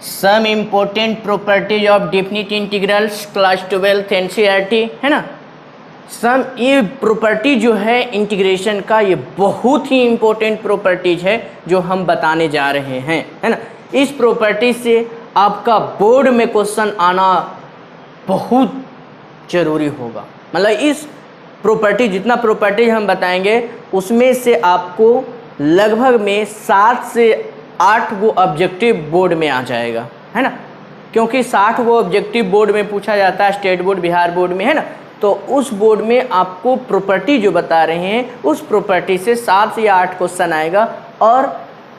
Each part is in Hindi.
Some important properties of definite integrals class 12 NCERT, है ना। सम ये प्रॉपर्टी जो है इंटीग्रेशन का, ये बहुत ही इम्पोर्टेंट प्रॉपर्टीज है जो हम बताने जा रहे हैं, है ना। इस प्रॉपर्टी से आपका बोर्ड में क्वेश्चन आना बहुत जरूरी होगा। मतलब इस प्रॉपर्टी, जितना प्रॉपर्टी हम बताएंगे उसमें से आपको लगभग में 7 से 8 वो ऑब्जेक्टिव बोर्ड में आ जाएगा, है ना। क्योंकि 60 वो ऑब्जेक्टिव बोर्ड में पूछा जाता है, स्टेट बोर्ड, बिहार बोर्ड में, है ना। तो उस बोर्ड में आपको प्रॉपर्टी जो बता रहे हैं उस प्रॉपर्टी से 7 या 8 क्वेश्चन आएगा और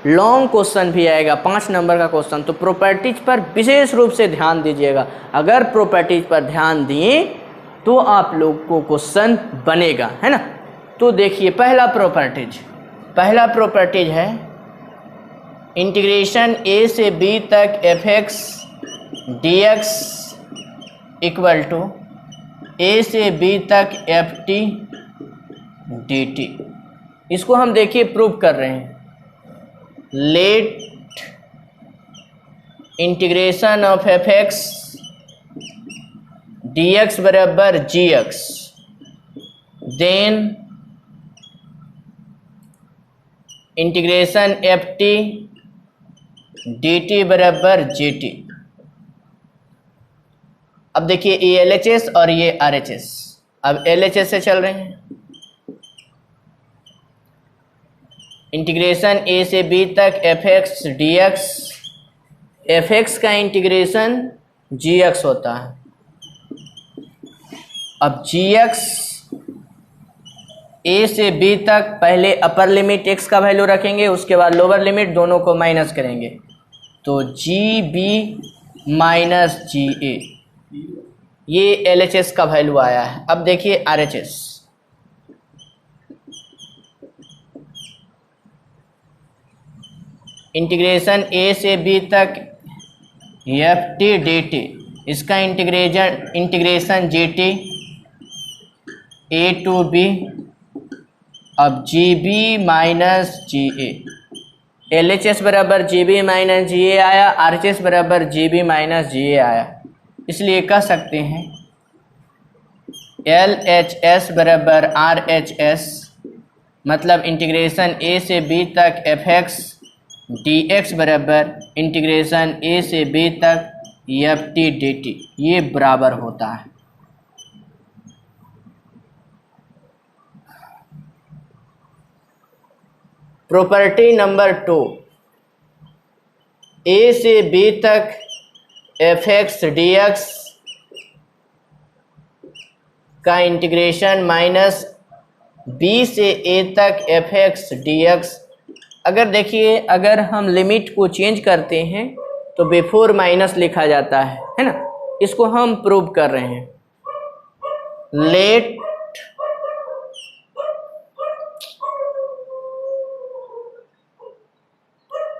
लॉन्ग क्वेश्चन भी आएगा, 5 नंबर का क्वेश्चन। तो प्रॉपर्टीज पर विशेष रूप से ध्यान दीजिएगा। अगर प्रॉपर्टीज पर ध्यान दिए तो आप लोग को क्वेश्चन बनेगा, है ना। तो देखिए पहला प्रॉपर्टीज है इंटीग्रेशन ए से बी तक F X D X equal to A से बी तक एफ टी डी टी। इसको हम देखिए प्रूव कर रहे हैं। Let integration of F X D X बराबर G X, then integration F T D T बराबर जी टी। अब देखिए ये एल एच एस और ये आर एच एस, अब एल एच एस से चल रहे हैं। इंटीग्रेशन ए से बी तक F X D X, F X का इंटीग्रेशन जी एक्स होता है। अब जी एक्स ए से बी तक पहले अपर लिमिट एक्स का वैल्यू रखेंगे, उसके बाद लोअर लिमिट, दोनों को माइनस करेंगे तो G B minus G A, ये एल एच एस का वैल्यू आया है। अब देखिए R H S, integration A से बी तक एफ टी डी टी, इसका integration G T A to B, अब G B minus G A, L H S बराबर जी बी माइनस जी ए आया, आर एच एस बराबर जी बी माइनस जी ए आया। इसलिए कह सकते हैं एल एच एस बराबर आर एच एस, मतलब इंटीग्रेशन ए से बी तक एफ एक्स डी एक्स बराबर इंटीग्रेशन ए से बी तक एफ टी डी टी, ये बराबर होता है। प्रॉपर्टी नंबर 2, ए से बी तक एफ एक्स डी एक्स का इंटीग्रेशन माइनस बी से ए तक एफ एक्स डी एक्स। अगर देखिए, अगर हम लिमिट को चेंज करते हैं तो बिफोर माइनस लिखा जाता है ना। इसको हम प्रूव कर रहे हैं। लेट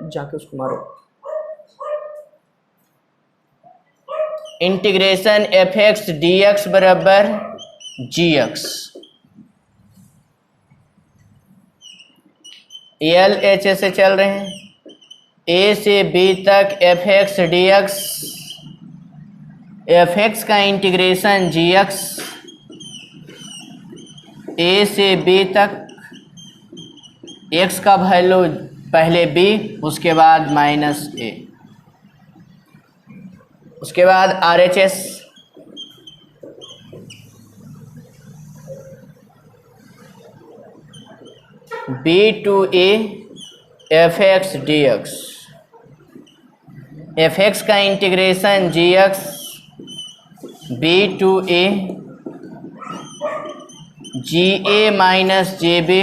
जाके उसको मारो, integration F X D X बराबर G x, L H S से चल रहे हैं। ए से बी तक F X D X, F X का इंटीग्रेशन जी एक्स, ए से बी तक एक्स का वैल्यू पहले बी, उसके बाद माइनस ए, उसके बाद R H S, B to A F X D X, F X का integration G X, B to A G A minus J B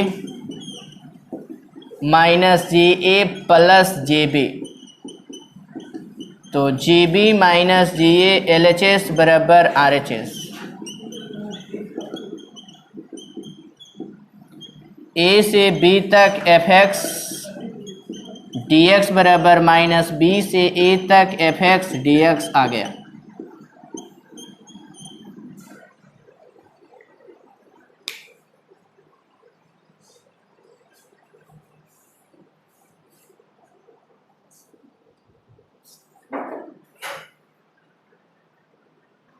minus G A plus J B, तो G B minus G A L H S बराबर आर एच एस। ए से बी तक एफ एक्स डी एक्स बराबर माइनस बी से ए तक एफ एक्स डी एक्स आ गया।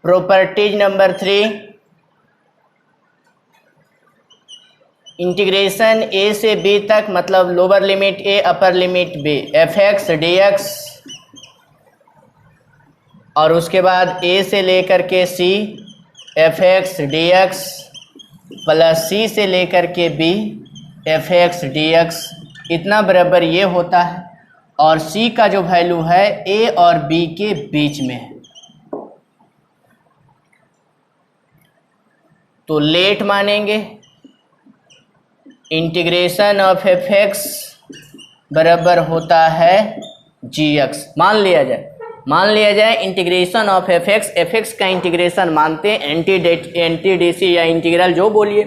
प्रॉपर्टीज नंबर 3, इंटीग्रेशन ए से बी तक, मतलब lower limit A upper limit B, F X D X, और उसके बाद ए से लेकर के C F X D X plus C से लेकर के B F X D X, इतना बराबर ये होता है। और सी का जो वैल्यू है ए और बी के बीच में है, तो लेट मानेंगे इंटीग्रेशन ऑफ एफ एक्स बराबर होता है जी एक्स। मान लिया जाए इंटीग्रेशन ऑफ एफ एक्स का इंटीग्रेशन मानते हैं, एंटी डीसी या इंटीग्रल जो बोलिए,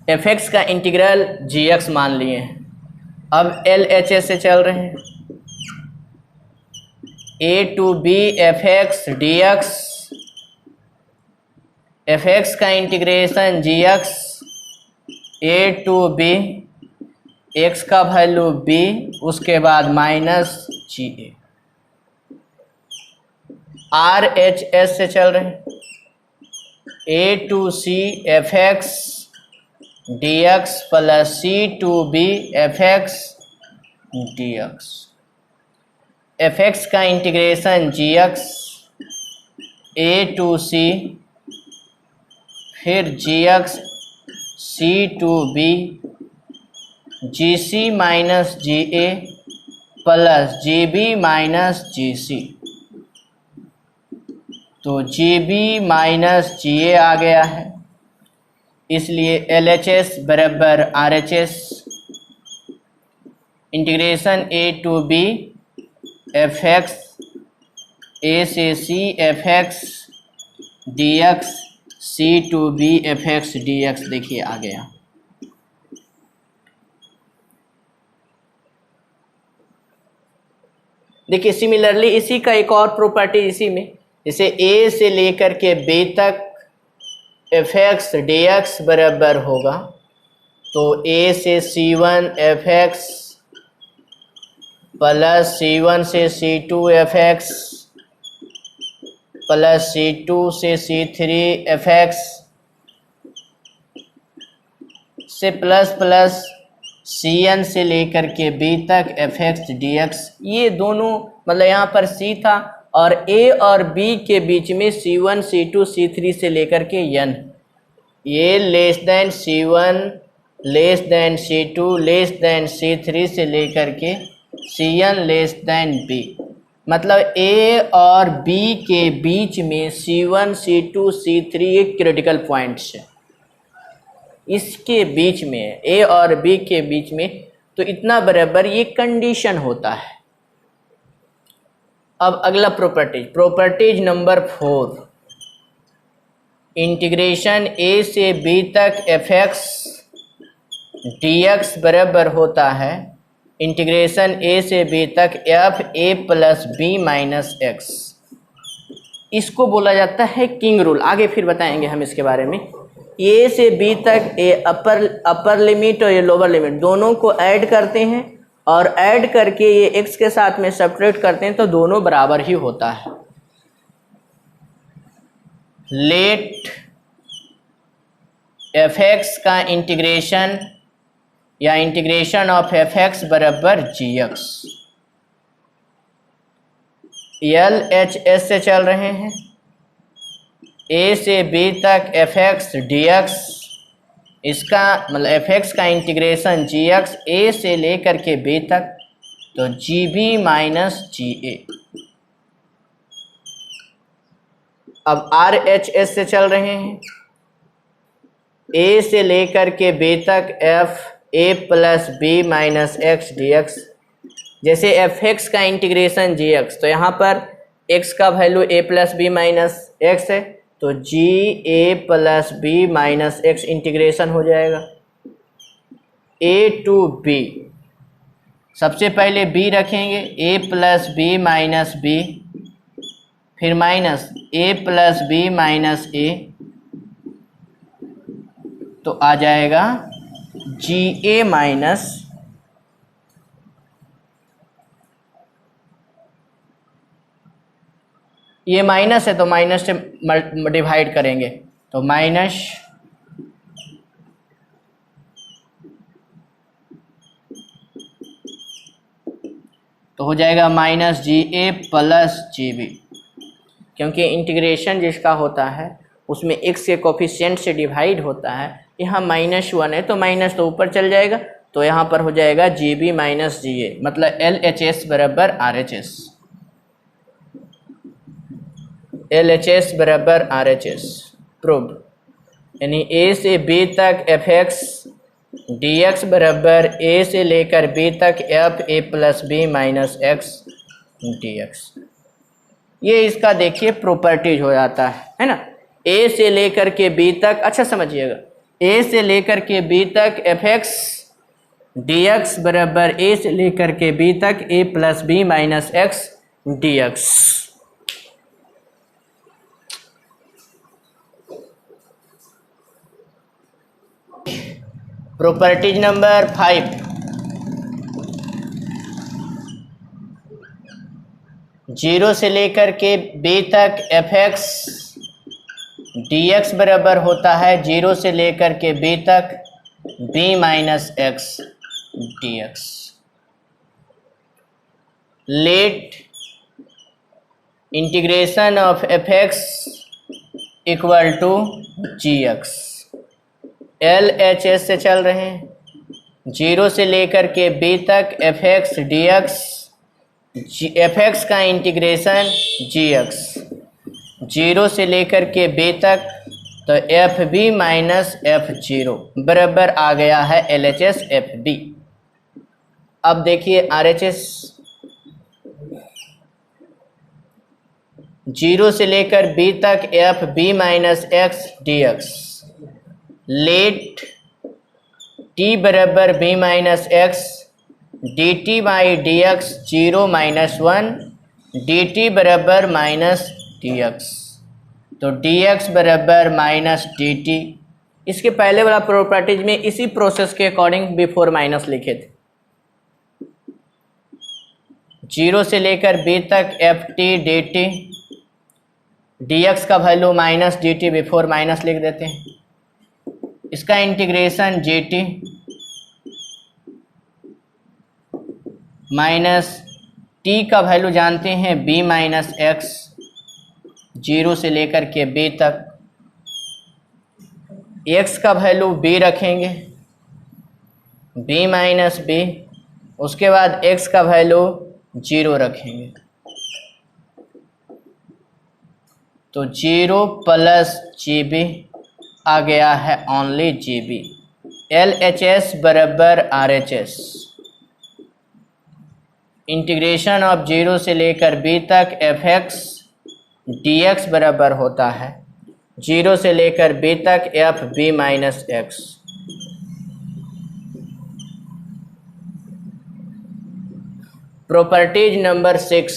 एफ एक्स का इंटीग्रल जी एक्स मान लिए हैं। अब एल एच एस से चल रहे हैं, A to B F X D X, F X का integration G X, A to B, X का वैल्यू बी, उसके बाद minus G A. R H S से चल रहे हैं, A to C F X D X plus C to B F X D X, F X का integration G X, A to C, फिर G X C to B, G C minus G A plus ji B minus जी सी, तो जी बी माइनस जी ए आ गया है, इसलिए एल एच एस बराबर R H S. Integration A to B F X, A से C F X D X, C to B F X D X, देखिए आ गया। देखिए सिमिलरली इसी का एक और प्रॉपर्टी इसी में, जैसे ए से लेकर के बी तक एफ एक्स डी एक्स बराबर होगा, तो ए से C one F X plus C one से C two F X plus C two से सी थ्री एफ एक्स से प्लस सी एन से लेकर के बी तक एफ एक्स डी एक्स, ये दोनों मतलब यहाँ पर सी था और ए और बी के बीच में C one C two C three से लेकर के एन, ये less than C one less than C two less than C three से लेकर के C N less than B, मतलब ए और बी के बीच में C one C two C three एक क्रिटिकल पॉइंट्स है, इसके बीच में ए और बी के बीच में, तो इतना बराबर ये कंडीशन होता है। अब अगला प्रॉपर्टीज नंबर 4, इंटीग्रेशन ए से बी तक एफ एक्स डी एक्स बराबर होता है इंटीग्रेशन ए से बी तक F A plus B minus X, इसको बोला जाता है किंग रूल। आगे फिर बताएंगे हम इसके बारे में। ए से बी तक ए अपर लिमिट और ये लोअर लिमिट दोनों को ऐड करते हैं और ऐड करके ये एक्स के साथ में सब्ट्रैक्ट करते हैं, तो दोनों बराबर ही होता है। लेट एफ एक्स का इंटीग्रेशन या इंटीग्रेशन ऑफ एफ एक्स बराबर G x, L H S से चल रहे हैं, ए से बी तक एफ एक्स डी एक्स, इसका मतलब एफ एक्स का इंटीग्रेशन जी एक्स ए से लेकर के बी तक, तो जी बी माइनस जी ए। अब आर एच एस से चल रहे हैं, ए से लेकर के बी तक F A plus B minus X D X, जैसे एफ एक्स का इंटीग्रेशन जी एक्स, तो यहाँ पर एक्स का value A plus B minus X है, तो G A plus B minus X integration हो जाएगा। ए टू बी, सबसे पहले बी रखेंगे, A plus B minus B, फिर minus A plus B minus A, तो आ जाएगा जी ए माइनस ये माइनस है तो माइनस से डिवाइड करेंगे, तो माइनस तो हो जाएगा minus G A plus G B, क्योंकि इंटीग्रेशन जिसका होता है उसमें x के कोफिशिएंट से डिवाइड होता है। यहाँ -1 है तो माइनस तो ऊपर चल जाएगा, तो यहाँ पर हो जाएगा जी बी माइनस जी ए, मतलब LHS बराबर RHS, LHS बराबर RHS प्रूव्ड। यानी a से b तक fx dx बराबर a से लेकर b तक f a plus B minus x dx। ये इसका देखिए प्रॉपर्टीज हो जाता है ना। a से लेकर के b तक, अच्छा समझिएगा, a से लेकर के b तक fx dx बराबर a से लेकर के b तक a plus B minus x dx। Properties number 5, zero से लेकर के b तक fx dx बराबर होता है जीरो से लेकर के b तक b minus x dx। Let integration of fx equal to gx। LHS से चल रहे हैं, जीरो से लेकर के b तक fx dx, fx का इंटीग्रेशन gx, जीरो से लेकर के b तक, तो fb माइनस f0 बराबर आ गया है LHS fb। अब देखिए RHS, जीरो से लेकर b तक fb minus x dx, let t बराबर b minus x dt by dx 0 minus 1 dt बराबर माइनस dx, तो dx बराबर माइनस dt। इसके पहले वाला प्रॉपर्टीज में इसी प्रोसेस के अकॉर्डिंग बिफोर माइनस लिखे थे। जीरो से लेकर b तक ft dt, dx का value minus dt before minus लिख देते हैं, इसका इंटीग्रेशन gt माइनस t का वैल्यू जानते हैं b माइनस x, जीरो से लेकर के b तक, x का वैल्यू b रखेंगे b माइनस b, उसके बाद x का वैल्यू 0 रखेंगे, तो 0 प्लस GB आ गया है ओनली GB। LHS बराबर RHS, इंटीग्रेशन ऑफ जीरो से लेकर b तक fx dx बराबर होता है जीरो से लेकर b तक fb minus x। Properties number 6,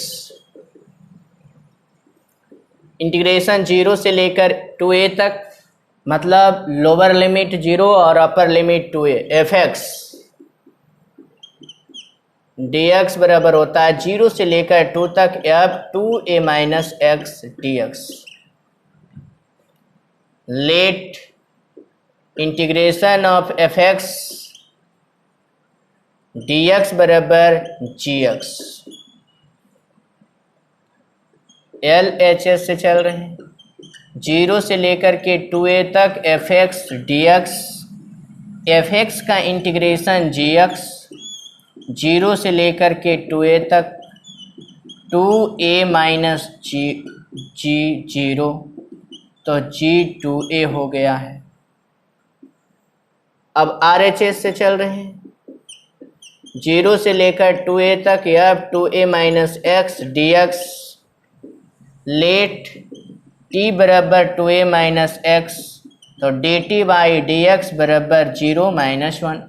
integration zero से लेकर 2a तक, मतलब लोअर लिमिट 0 और upper limit 2a, fx dx बराबर होता है जीरो से लेकर 2 तक f2a minus x dx। Let integration of fx dx बराबर gx। LHS से चल रहे हैं, जीरो से लेकर के 2a तक fx dx, fx का इंटीग्रेशन gx, जीरो से लेकर के 2a तक 2a माइनस g0, तो g2a हो गया है। अब RHS से चल रहे हैं, जीरो से लेकर 2a तक f2a minus x dx, let t बराबर 2a माइनस x, तो dt बाई dx बराबर 0 माइनस 1,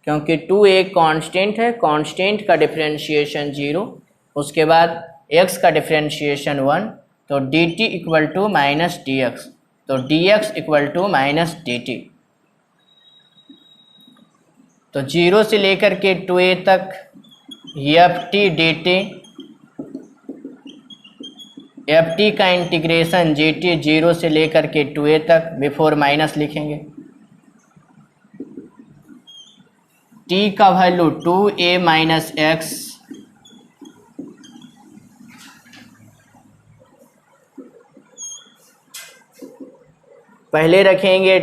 क्योंकि 2a कांस्टेंट है, कांस्टेंट का डिफरेंशिएशन 0, उसके बाद x का डिफरेंशिएशन 1, तो dt equal to minus dx, तो dx equal to minus dt। तो जीरो से लेकर के 2a तक ft dt एफ टी का इंटीग्रेशन जी टी 0 से लेकर के 2a तक, बिफोर माइनस लिखेंगे। t का वैल्यू 2a माइनस एक्स, पहले रखेंगे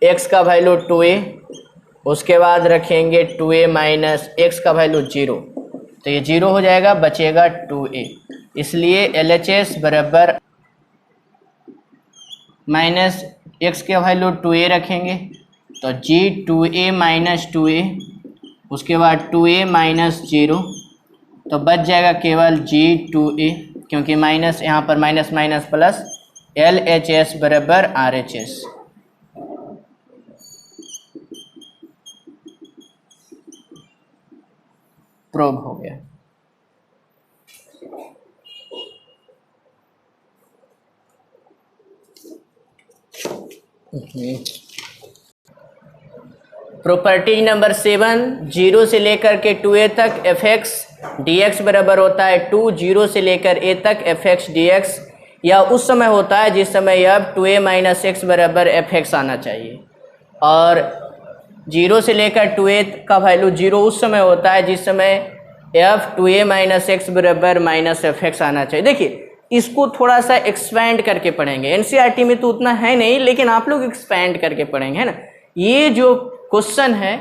x का वैल्यू 2a, उसके बाद रखेंगे 2a माइनस एक्स का वैल्यू 0, तो ये 0 हो जाएगा, बचेगा 2a। इसलिए LHS बराबर माइनस एक्स के वैल्यू 2a रखेंगे, तो g 2a माइनस 2a, उसके बाद 2a माइनस 0, तो बच जाएगा केवल g 2a, क्योंकि माइनस यहाँ पर माइनस माइनस प्लस, LHS बराबर RHS। प्रूव हो गया। प्रॉपर्टी नंबर 7, 0 से लेकर के 2a तक fx dx बराबर होता है 2, 0 से लेकर a तक fx dx, या उस समय होता है जिस समय अब 2a माइनस एक्स बराबर fx आना चाहिए, और 0 से लेकर 2a का वैल्यू 0 उस समय होता है जिस समय f 2a माइनस एक्स बराबर माइनस fx आना चाहिए। देखिए इसको थोड़ा सा एक्सपैंड करके पढ़ेंगे, एनसीईआरटी में तो उतना है नहीं, लेकिन आप लोग एक्सपैंड करके पढ़ेंगे, है ना। ये जो क्वेश्चन है,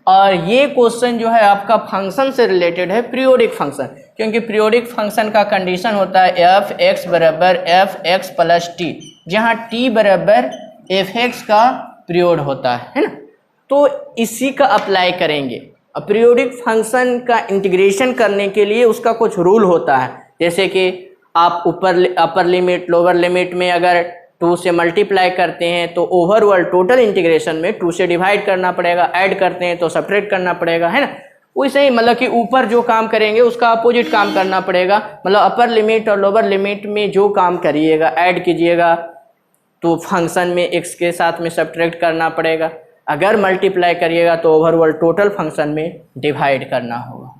और ये क्वेश्चन जो है आपका फंक्शन से रिलेटेड है, पीरियोडिक फंक्शन, क्योंकि पीरियोडिक फंक्शन का कंडीशन होता है एफ एक्स बराबर एफ एक्स प्लस टी, जहाँ टी बराबर एफ एक्स का पीरियोड होता है ना। तो इसी का अप्लाई करेंगे। अब पीरियोडिक फंक्शन का इंटीग्रेशन करने के लिए उसका कुछ रूल होता है, जैसे कि आप अपर लिमिट लोअर लिमिट में अगर 2 से मल्टीप्लाई करते हैं तो ओवरऑल टोटल इंटीग्रेशन में 2 से डिवाइड करना पड़ेगा, ऐड करते हैं तो सब्ट्रैक्ट करना पड़ेगा, है ना। वैसे ही मतलब कि ऊपर जो काम करेंगे उसका अपोजिट काम करना पड़ेगा, मतलब अपर लिमिट और लोअर लिमिट में जो काम करिएगा, ऐड कीजिएगा तो फंक्शन में x के साथ में सब्ट्रैक्ट करना पड़ेगा, अगर मल्टीप्लाई करिएगा तो ओवरऑल टोटल फंक्शन में डिवाइड करना होगा।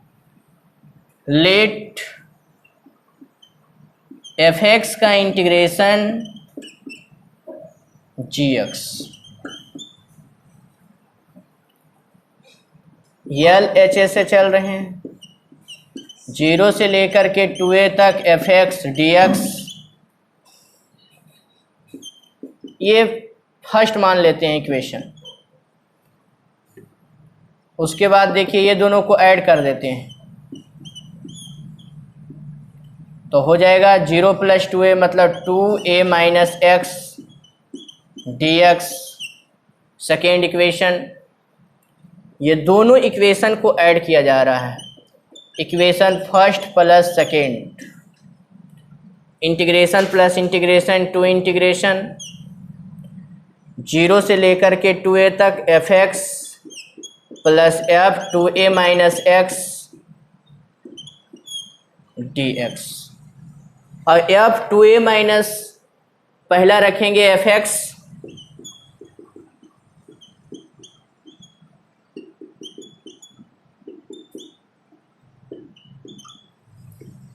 लेट fx का इंटीग्रेशन gx, LHS से चल रहे हैं, 0 से लेकर के 2a तक fx dx, ये फर्स्ट मान लेते हैं इक्वेशन। उसके बाद देखिए ये दोनों को ऐड कर देते हैं, तो हो जाएगा 0 प्लस 2a मतलब 2a minus X dx, second equation. ये दोनों इक्वेशन को ऐड किया जा रहा है, equation first plus second, integration plus integration two integration, 0 से लेकर के 2a तक fx plus f 2a minus X dx, और f 2a माइनस पहला रखेंगे fx,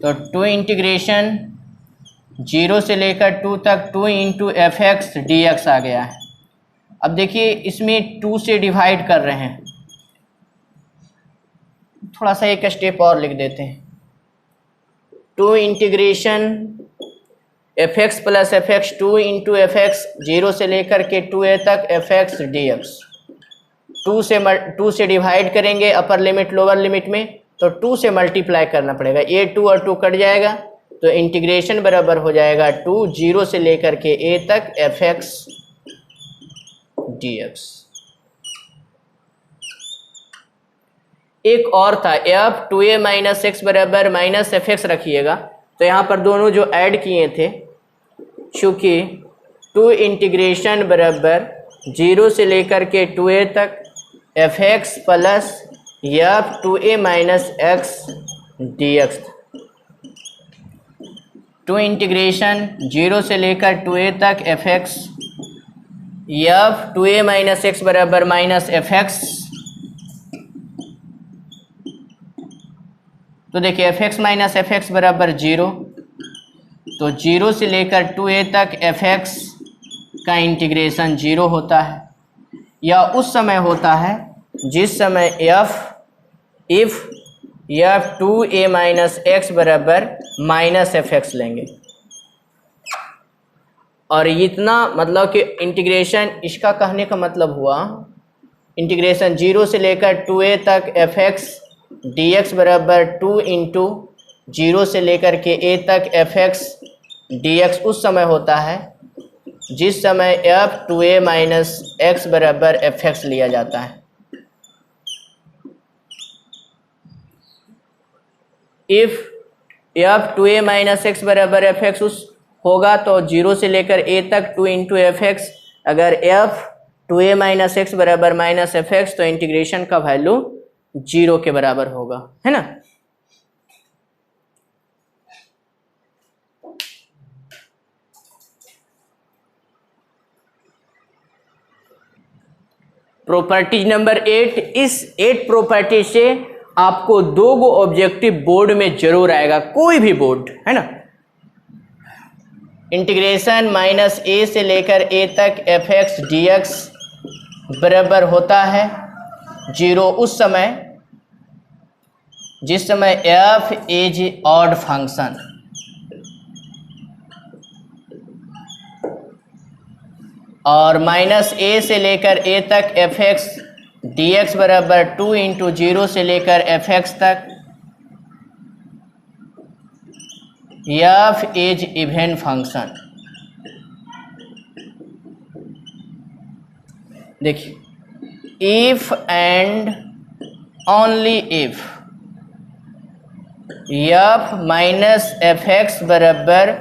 तो 2 इंटीग्रेशन 0 से लेकर 2 तक 2 into F X D X आ गया है। अब देखिए इसमें 2 से डिवाइड कर रहे हैं, थोड़ा सा एक स्टेप और लिख देते हैं, 2 integration F X plus F x 2 into F x 0 से लेकर के 2a तक एफ एक्स डी एक्स, 2 से डिवाइड करेंगे अपर लिमिट लोअर लिमिट में, तो 2 से मल्टीप्लाई करना पड़ेगा, ये 2 और 2 कट जाएगा, तो इंटीग्रेशन बराबर हो जाएगा 2 0 से लेकर के a तक एफ एक्स डी एक्स। एक और था f 2a माइनस एक्स बराबर माइनस एफ एक्स रखिएगा, तो यहाँ पर दोनों जो ऐड किए थे, चूँकि 2 इंटीग्रेशन बराबर 0 से लेकर के 2a तक F X plus F 2a minus X D x, 2 integration 0 से लेकर 2a तक F x F 2a minus X बराबर माइनस एफ एक्स, तो देखिए F x minus F x बराबर 0, तो 0 से लेकर 2a तक fx का इंटीग्रेशन 0 होता है, या उस समय होता है जिस समय इफ 2a माइनस एक्स बराबर माइनस fx लेंगे। और इतना मतलब कि इंटीग्रेशन, इसका कहने का मतलब हुआ इंटीग्रेशन 0 से लेकर 2a तक fx dx बराबर 2 इंटू 0 से लेकर के a तक fx dx उस समय होता है जिस समय 2a माइनस एक्स बराबर fx लिया जाता है। इफ 2a माइनस एक्स बराबर fx उस होगा तो 0 से लेकर a तक 2 इंटू fx, अगर 2a माइनस एक्स बराबर माइनस fx तो इंटीग्रेशन का वैल्यू 0 के बराबर होगा, है ना। प्रॉपर्टी नंबर 8, इस 8 प्रॉपर्टी से आपको 2 ऑब्जेक्टिव बोर्ड में जरूर आएगा, कोई भी बोर्ड, है ना। इंटीग्रेशन माइनस a से लेकर a तक fx dx बराबर होता है 0 उस समय जिस समय f इज ऑड फंक्शन, और माइनस a से लेकर a तक fx dx बराबर 2 इंटू 0 से लेकर fx तक f इज इवन फंक्शन। देखिए, if and only if f minus fx बराबर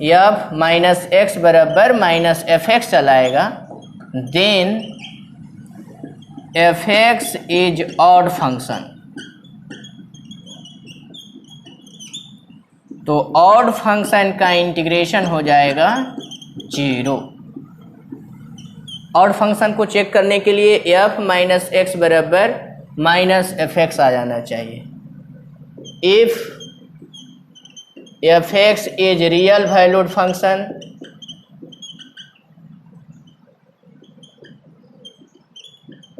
f माइनस एक्स बराबर माइनस fx चलाएगा, then fx is odd function. तो ऑड फंक्शन का इंटीग्रेशन हो जाएगा 0। ऑड फंक्शन को चेक करने के लिए f माइनस एक्स बराबर माइनस fx आ जाना चाहिए। If fx is real valued function,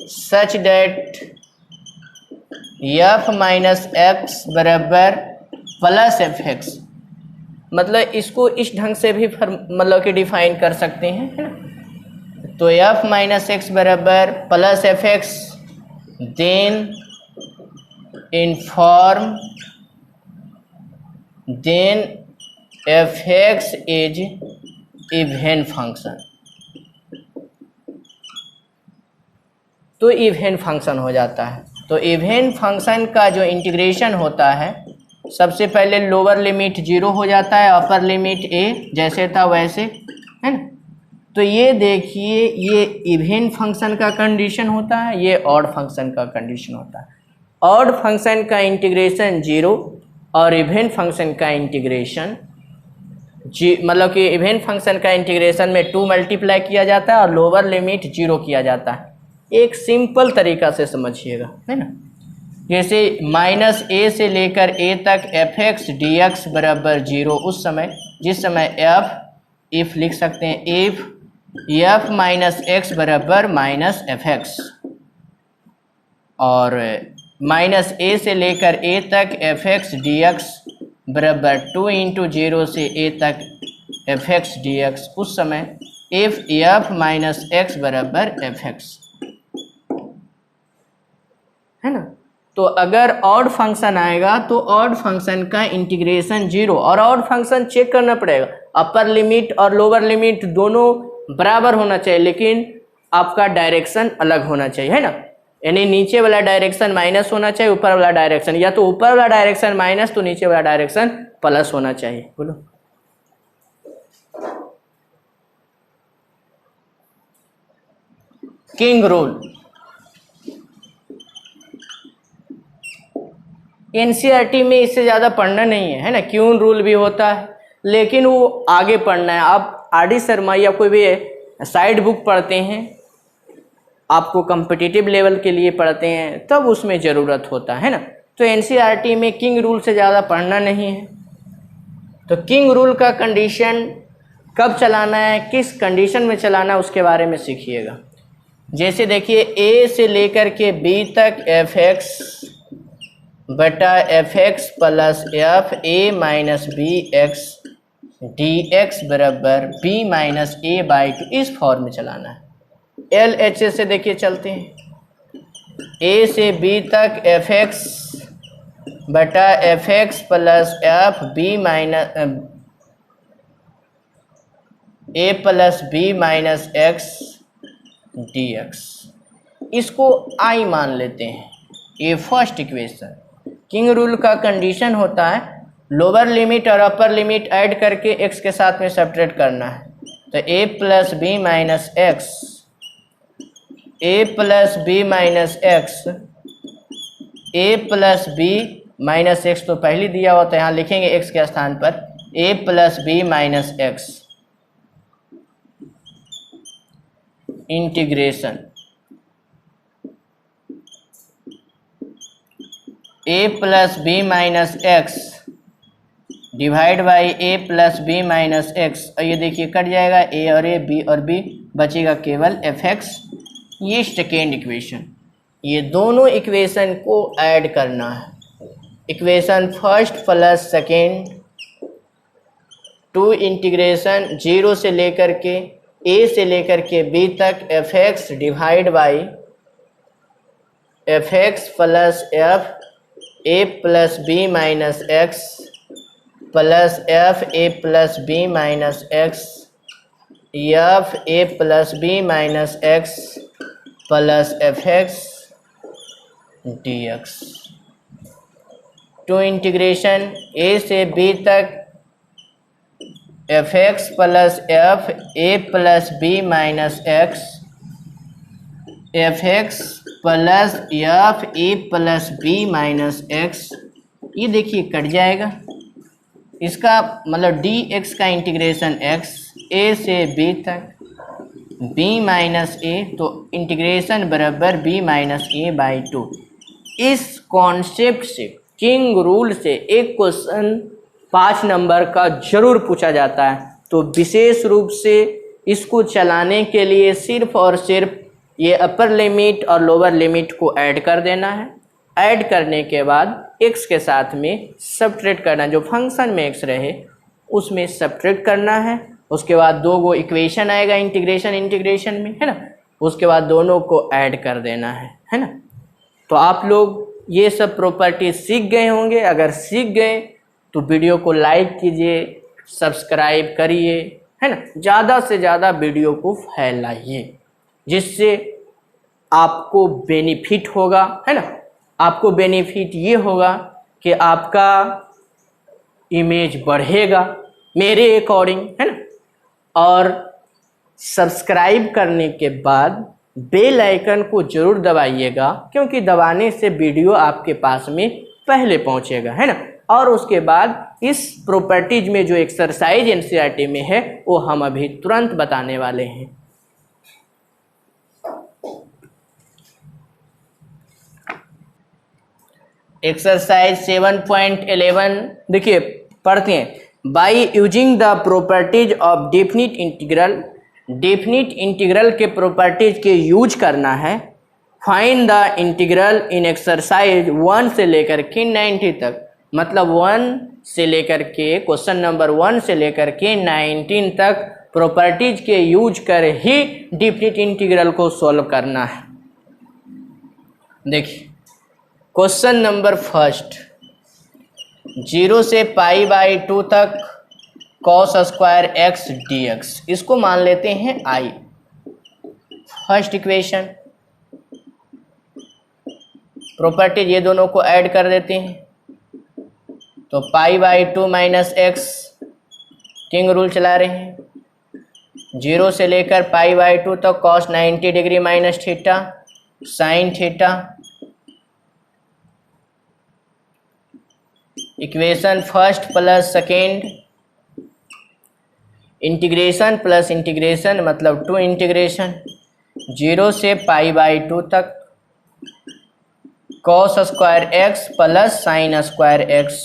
such that f minus X बराबर प्लस fx, मतलब इसको इस ढंग से भी मतलब कि डिफाइन कर सकते हैं, है ना। तो f माइनस एक्स बराबर plus fx, then inform then fx is even function. तो इवन फंक्शन हो जाता है। तो इवन फंक्शन का जो इंटीग्रेशन होता है, सबसे पहले लोअर लिमिट 0 हो जाता है, अपर लिमिट a जैसे था वैसे, है ना। तो ये देखिए, ये इवन फंक्शन का कंडीशन होता है, ये ऑड फंक्शन का कंडीशन होता है। ऑड फंक्शन का इंटीग्रेशन 0 और इवन फंक्शन का इंटीग्रेशन मतलब कि इवन फंक्शन का इंटीग्रेशन में 2 मल्टीप्लाई किया जाता है और लोअर लिमिट 0 किया जाता है। एक सिंपल तरीका से समझिएगा, है ना। जैसे माइनस a से लेकर a तक fx dx बराबर 0 उस समय जिस समय इफ लिख सकते हैं, इफ f माइनस एक्स बराबर माइनस fx, और माइनस a से लेकर a तक fx dx बराबर 2 इंटू 0 से a तक fx dx उस समय इफ f माइनस एक्स बराबर fx, है ना। तो अगर ऑड फंक्शन आएगा तो ऑड फंक्शन का इंटीग्रेशन 0, और ऑड फंक्शन चेक करना पड़ेगा, अपर लिमिट और लोअर लिमिट दोनों बराबर होना चाहिए, लेकिन आपका डायरेक्शन अलग होना चाहिए, है ना। यानी नीचे वाला डायरेक्शन माइनस होना चाहिए, ऊपर वाला डायरेक्शन, या तो ऊपर वाला डायरेक्शन माइनस तो नीचे वाला डायरेक्शन प्लस होना चाहिए। बोलो, किंग रूल। एनसीईआरटी में इससे ज़्यादा पढ़ना नहीं है, है ना। क्यून रूल भी होता है, लेकिन वो आगे पढ़ना है। आप आर.डी. शर्मा या कोई भी साइड बुक पढ़ते हैं, आपको कॉम्पिटिटिव लेवल के लिए पढ़ते हैं, तब उसमें ज़रूरत होता है ना। तो एनसीईआरटी में किंग रूल से ज़्यादा पढ़ना नहीं है। तो किंग रूल का कंडीशन कब चलाना है, किस कंडीशन में चलाना है, उसके बारे में सीखिएगा। जैसे देखिए ए से लेकर के बी तक एफ एक्स बटा F X plus F A minus B X D X बराबर B minus A by two, इस फॉर्म में चलाना है। एल एच ए से देखिए चलते हैं, ए से बी तक एफ एक्स बटा F X plus F B minus A plus B minus X D X, इसको आई मान लेते हैं। ये फर्स्ट इक्वेशन। किंग रूल का कंडीशन होता है लोअर लिमिट और अपर लिमिट ऐड करके एक्स के साथ में सब्ट्रैक्ट करना है। तो A plus B minus X, A plus B minus X, A plus B minus X तो पहले दिया हुआ था, यहाँ लिखेंगे एक्स के स्थान पर A plus B minus X integration A plus B minus X divide by A plus B minus X, और ये देखिए कट जाएगा ए और ए, बी और बी, बचेगा केवल एफ एक्स। ये सेकेंड इक्वेशन। ये दोनों इक्वेशन को ऐड करना है। Equation first plus second two integration zero से लेकर के ए से लेकर के बी तक F X divide by F X plus F A plus B minus X plus F A plus B minus X F A plus B minus X plus F X D X. Two integration A से बी तक F X plus F A plus B minus X F X plus F A plus B minus X, ये देखिए कट जाएगा। इसका मतलब डी एक्स का इंटीग्रेशन एक्स ए से बी तक बी माइनस ए, तो इंटीग्रेशन बराबर B minus A by two. इस कॉन्सेप्ट से, किंग रूल से एक क्वेश्चन 5 नंबर का जरूर पूछा जाता है। तो विशेष रूप से इसको चलाने के लिए सिर्फ और सिर्फ ये अपर लिमिट और लोअर लिमिट को ऐड कर देना है। ऐड करने के बाद एक्स के साथ में सब्ट्रैक्ट करना, जो फंक्शन में एक्स रहे उसमें सब्ट्रैक्ट करना है। उसके बाद दो गो इक्वेशन आएगा इंटीग्रेशन में, है ना। उसके बाद दोनों को ऐड कर देना है ना। तो आप लोग ये सब प्रॉपर्टी सीख गए होंगे। अगर सीख गए तो वीडियो को लाइक कीजिए, सब्सक्राइब करिए, है ना। ज़्यादा से ज़्यादा वीडियो को फैलाइए, जिससे आपको बेनिफिट होगा, है ना। आपको बेनिफिट ये होगा कि आपका इमेज बढ़ेगा मेरे अकॉर्डिंग, है ना। और सब्सक्राइब करने के बाद बेल आइकन को ज़रूर दबाइएगा, क्योंकि दबाने से वीडियो आपके पास में पहले पहुंचेगा, है ना। और उसके बाद इस प्रॉपर्टीज में जो एक्सरसाइज एनसीईआरटी में है वो हम अभी तुरंत बताने वाले हैं। एक्सरसाइज 7.11 देखिए पढ़ते हैं। By using the properties of definite integral, definite integral के प्रॉपर्टीज के यूज करना है। Find the integral in exercise 1 से लेकर के 90 तक, मतलब 1 से लेकर के क्वेश्चन नंबर 1 से लेकर के 19 तक प्रॉपर्टीज के यूज कर ही डेफिनिट इंटीग्रल को सॉल्व करना है। देखिए क्वेश्चन नंबर फर्स्ट, 0 से पाई बाई 2 तक cos square x D X, इसको मान लेते हैं आई। फर्स्ट इक्वेशन प्रॉपर्टीज ये दोनों को ऐड कर देते हैं, तो pi by 2 minus x, king rule चला रहे हैं। 0 से लेकर पाई बाई 2 तक cos 90 degree minus theta sine theta. Equation first plus second, integration plus integration मतलब टू इंटीग्रेशन। 0 से पाई बाई 2 तक cos square x plus sine square x,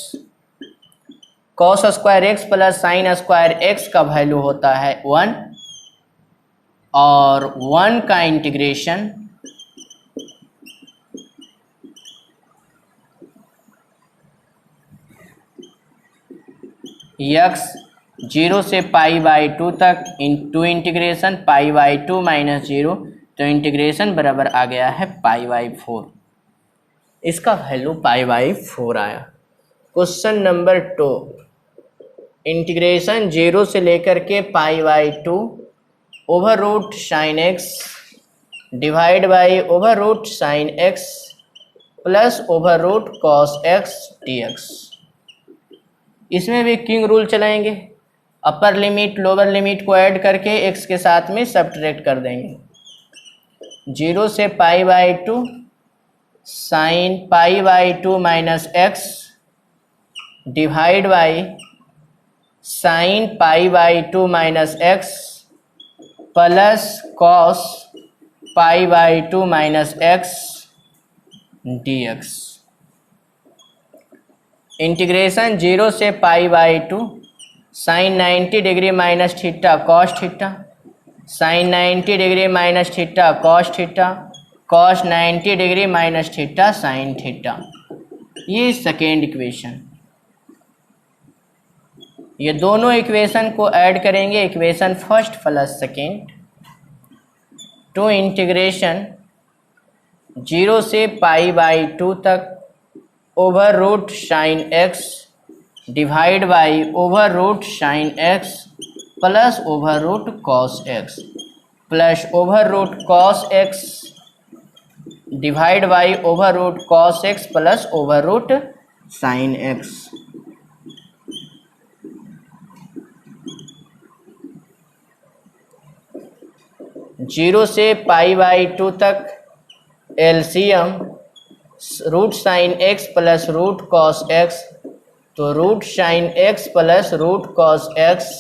cos square x plus sine square x का वैल्यू होता है 1 और 1 का इंटीग्रेशन x 0 से पाई बाई 2 तक two integration pi by 2 minus 0, तो इंटीग्रेशन बराबर आ गया है पाई बाई 4। इसका वैल्यू पाई बाई 4 आया। क्वेश्चन नंबर 2, इंटीग्रेशन 0 से लेकर के pi by 2 over root sine X divide by over root sine X plus over root cos X D X. इसमें भी किंग रूल चलाएंगे, अपर लिमिट लोअर लिमिट को ऐड करके x के साथ में सब्ट्रैक्ट कर देंगे। 0 से pi by 2 sine pi by 2 minus X divide by sine pi by 2 minus X plus cos pi by 2 minus X D X. Integration 0 से pi by 2 sine 90 degree minus theta cos theta, sine 90 degree minus theta cos theta, cos 90 degree minus theta sine theta. ये सेकेंड इक्वेशन, ये दोनों इक्वेशन को ऐड करेंगे, equation first plus second, two integration 0 से पाई बाई 2 तक over root sine X divide by over root sine X plus over root cos X plus over root cos X divide by over root cos X plus over root sine X. Zero से पाई बाई 2 तक LCM root sine X plus root cos X, तो root sine X plus root cos X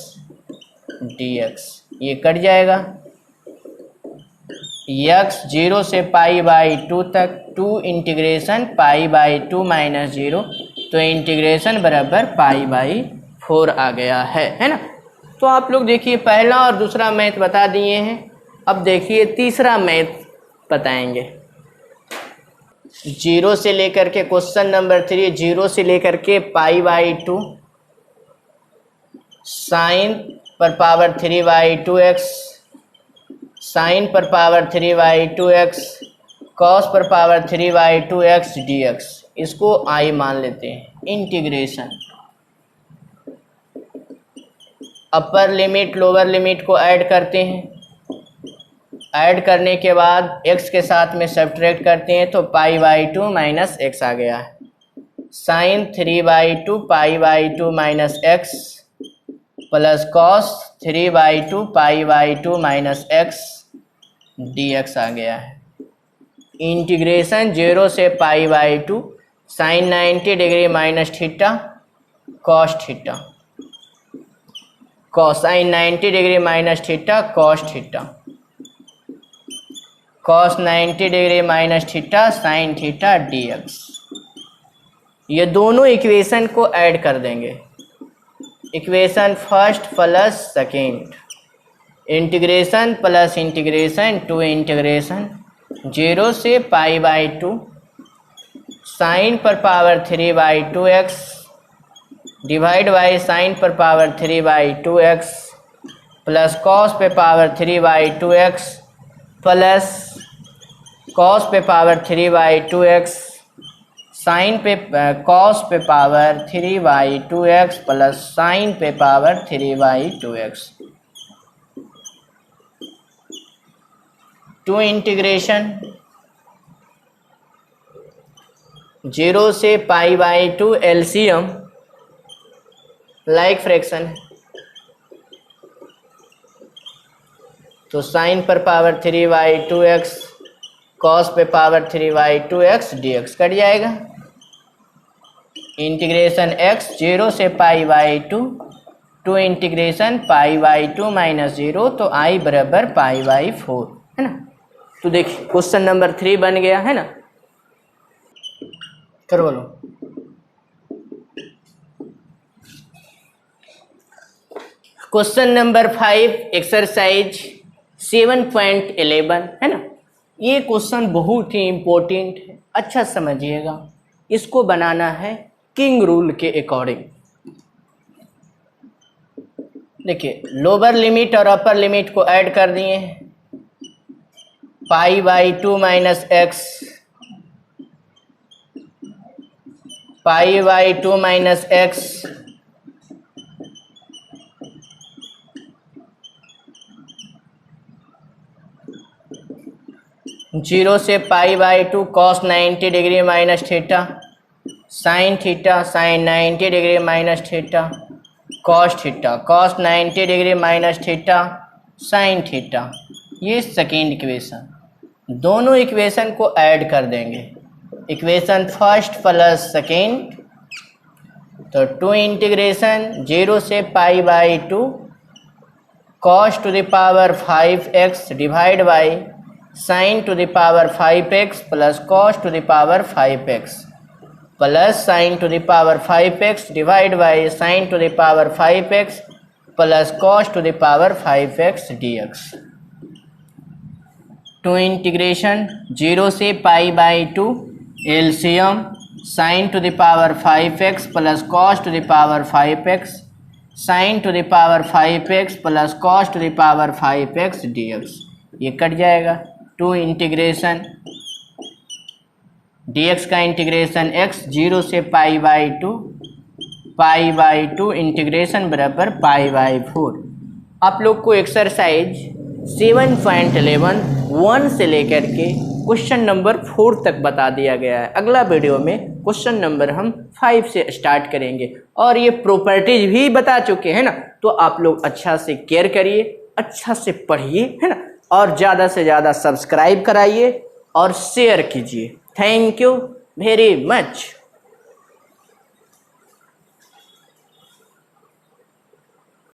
D X ये कट जाएगा। एक्स 0 से पाई बाई 2 तक two integration pi by 2 minus 0, तो इंटीग्रेशन बराबर पाई बाई 4 आ गया है ना। तो आप लोग देखिए पहला और दूसरा मैथ बता दिए हैं, अब देखिए तीसरा मैथ बताएंगे। 0 से लेकर के क्वेश्चन नंबर 3, 0 से लेकर के पाई बाई 2 साइन पर पावर 3 बाई 2x, साइन पर पावर 3 बाई 2x, कॉस पर पावर 3 बाई 2x dx, इसको आई मान लेते हैं। इंटीग्रेशन अपर लिमिट लोअर लिमिट को ऐड करते हैं, ऐड करने के बाद x के साथ में सब्ट्रैक्ट करते हैं, तो पाई बाई 2 माइनस एक्स आ गया है। Sine 3 by 2 pi by 2 minus X plus cos 3 by 2 pi by 2 minus X D X आ गया है। इंटीग्रेशन 0 से pi by 2 sine 90 degree minus theta cos theta, cosine 90 degree minus theta cos theta, cos 90 degree minus theta sine theta dx। ये दोनों इक्वेशन को ऐड कर देंगे, equation first plus second, integration plus integration two integration 0 से पाई बाई 2 साइन पर power 3 by 2x divide by sine पर power 3 by 2x plus cos पे power 3 by 2x plus cos पे पावर 3 बाई 2x साइन पे कॉस पे power 3 by 2x plus sine पे power 3 by 2x। Two integration 0 से pi by 2 LCM like fraction है, तो साइन पर पावर 3 बाई 2x कॉस पे power 3 by 2x dx cut जाएगा। इंटीग्रेशन x 0 से pi by 2 two integration pi by 2 minus 0, तो i बराबर पाई बाई 4 है ना। तो देखिए क्वेश्चन नंबर 3 बन गया है ना। कर बोलो क्वेश्चन नंबर 5 एक्सरसाइज 7.11 है ना। ये क्वेश्चन बहुत ही इम्पोर्टेंट है, अच्छा समझिएगा। इसको बनाना है किंग रूल के अकॉर्डिंग। देखिए, लोअर लिमिट और अपर लिमिट को ऐड कर दिए हैं। π/2 minus X, π/2 minus X, zero से π/2 cos 90 degree minus theta, sine theta sine 90 degree minus theta, cos theta cos 90 degree minus theta, sine theta. ये सेकेंड इक्वेशन, दोनों इक्वेशन को ऐड कर देंगे। इक्वेशन फर्स्ट प्लस सेकेंड, तो 2 इंटीग्रेशन 0 से π/2 cos to the power 5x divide by sine to the power 5x plus cos to the power 5x plus sine to the power 5x divide by sine to the power 5x plus cos to the power 5x dx। 2 integration 0 से π/2 LCM sine to the power 5x plus cos to the power 5x sine to the power 5x plus cos to the power 5x dx। ये कट जाएगा। 2 इंटीग्रेशन dx का इंटीग्रेशन x 0 से π/2 इंटीग्रेशन बराबर π/4। आप लोग को एक्सरसाइज 7.11 1 से लेकर के क्वेश्चन नंबर 4 तक बता दिया गया है। अगला वीडियो में क्वेश्चन नंबर हम 5 से स्टार्ट करेंगे और ये प्रॉपर्टीज भी बता चुके हैं ना। तो आप लोग अच्छा से केयर करिए, अच्छा से पढ़िए, है ना, और ज़्यादा से ज़्यादा सब्सक्राइब कराइए और शेयर कीजिए। Thank you very much.